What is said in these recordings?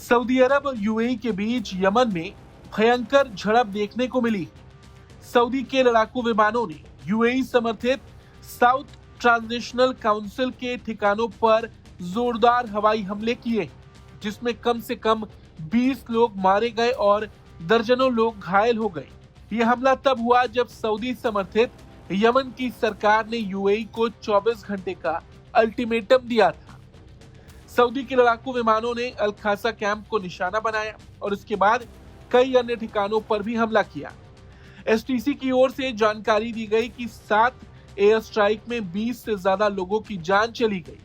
Saudi अरब और UAE के बीच Yemen में भयंकर झड़प देखने को मिली। सऊदी के लड़ाकू विमानों ने यूएई समर्थित साउथ ट्रांजिशनल काउंसिल के ठिकानों पर जोरदार हवाई हमले किए, जिसमें कम से कम 20 लोग मारे गए और दर्जनों लोग घायल हो गए। यह हमला तब हुआ जब सऊदी समर्थित यमन की सरकार ने यूएई को 24 घंटे का अल्टीमेटम दिया था। सऊदी के लड़ाकू विमानों ने अल खासा कैंप को निशाना बनाया और इसके बाद कई अन्य ठिकानों पर भी हमला किया। एसटीसी की ओर से जानकारी दी गई कि 7 एयर स्ट्राइक में 20 से ज्यादा लोगों की जान चली गई।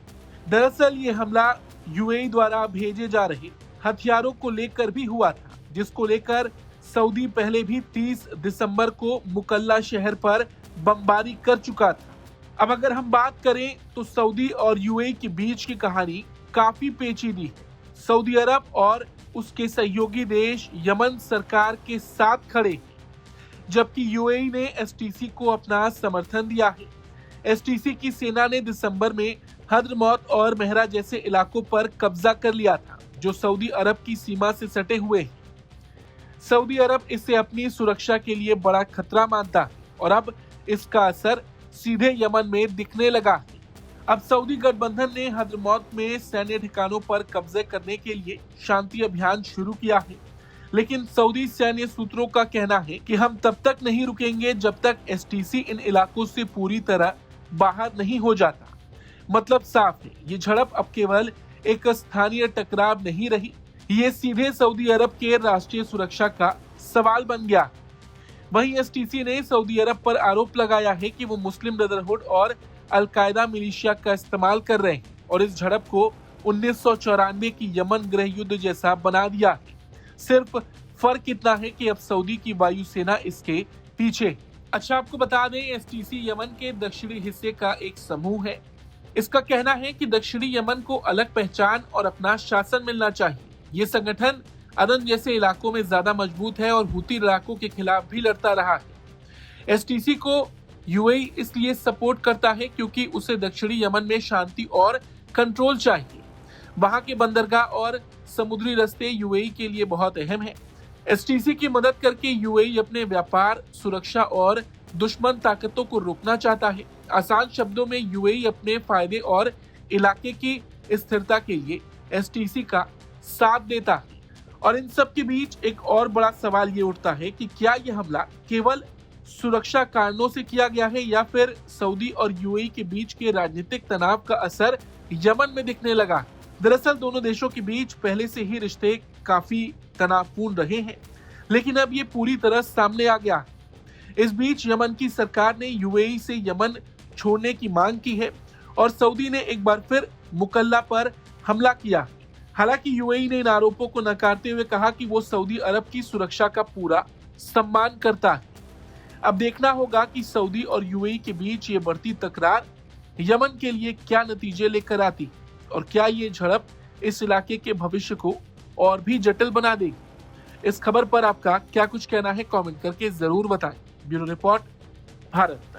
दरअसल ये हमला यूएई द्वारा भेजे जा रहे हथियारों को लेकर भी हुआ था, जिसको लेकर सऊदी पहले भी 30 दिसंबर को मुकल्ला शहर पर बमबारी कर चुका था। अब अगर हम बात करें तो सऊदी और यूएई के बीच की कहानी काफी पेचीदी है। सऊदी अरब और उसके सहयोगी देश यमन सरकार के साथ खड़े हैं, जबकि यूएई ने एसटीसी को अपना समर्थन दिया है। एसटीसी की सेना ने दिसंबर में हद्रमौत और मेहरा जैसे इलाकों पर कब्जा कर लिया था, जो सऊदी अरब की सीमा से सटे हुए हैं। सऊदी अरब इसे अपनी सुरक्षा के लिए बड़ा खतरा मानता है और अब इसका असर सीधे यमन में दिखने लगा है। अब सऊदी गठबंधन ने हद्रमौत में सैन्य ठिकानों पर कब्जे करने के लिए शांति अभियान शुरू किया है, लेकिन सऊदी सैन्य सूत्रों का कहना है कि हम तब तक नहीं रुकेंगे जब तक एसटीसी इन इलाकों से पूरी तरह बाहर नहीं हो जाता। मतलब साफ है, ये झड़प अब केवल एक स्थानीय टकराव नहीं रही, ये सीधे सऊदी अरब के राष्ट्रीय सुरक्षा का सवाल बन गया। वहीं एसटीसी ने सऊदी अरब पर आरोप लगाया है कि वो मुस्लिम ब्रदरहुड और अल-कायदा मिलिशिया का इस्तेमाल कर रहे हैं और इस झड़प को 1994 की यमन गृह युद्ध जैसा बना दिया है। सिर्फ फर्क इतना है कि अब सऊदी की वायुसेना इसके पीछे। अच्छा, आपको बता दें, एसटीसी यमन के दक्षिणी हिस्से का एक समूह है। इसका कहना है कि दक्षिणी यमन को अलग पहचान और अपना शासन मिलना चाहिए। ये संगठन अदन जैसे इलाकों में ज्यादा मजबूत है और हुती लड़ाकों के खिलाफ भी लड़ता रहा है। एसटीसी को यूएई इसलिए सपोर्ट करता है क्योंकि उसे दक्षिणी यमन में शांति और कंट्रोल चाहिए। वहां के बंदरगाह और समुद्री रास्ते यूएई के लिए बहुत अहम है। एसटीसी की मदद करके यूएई अपने व्यापार, सुरक्षा और दुश्मन ताकतों को रोकना चाहता है। आसान शब्दों में यूएई अपने फायदे और इलाके की स्थिरता के लिए एसटीसी का साथ देता है। और इन सब के बीच एक और बड़ा सवाल ये उठता है कि क्या यह हमला केवल सुरक्षा कारणों से किया गया है या फिर सऊदी और यूएई के बीच के राजनीतिक तनाव का असर यमन में दिखने लगा। दरअसल दोनों देशों के बीच पहले से ही रिश्ते काफी तनावपूर्ण रहे हैं, लेकिन अब ये पूरी तरह सामने आ गया। इस बीच यमन की सरकार ने यूएई से यमन छोड़ने की मांग की है और सऊदी ने एक बार फिर मुकल्ला पर हमला किया। हालांकि यूएई ने इन आरोपों को नकारते हुए कहा कि वो सऊदी अरब की सुरक्षा का पूरा सम्मान करता है। अब देखना होगा कि सऊदी और यूएई के बीच ये बढ़ती तकरार यमन के लिए क्या नतीजे लेकर आती और क्या ये झड़प इस इलाके के भविष्य को और भी जटिल बना देगी। इस खबर पर आपका क्या कुछ कहना है, कमेंट करके जरूर बताएं। Bureau report, Bharat.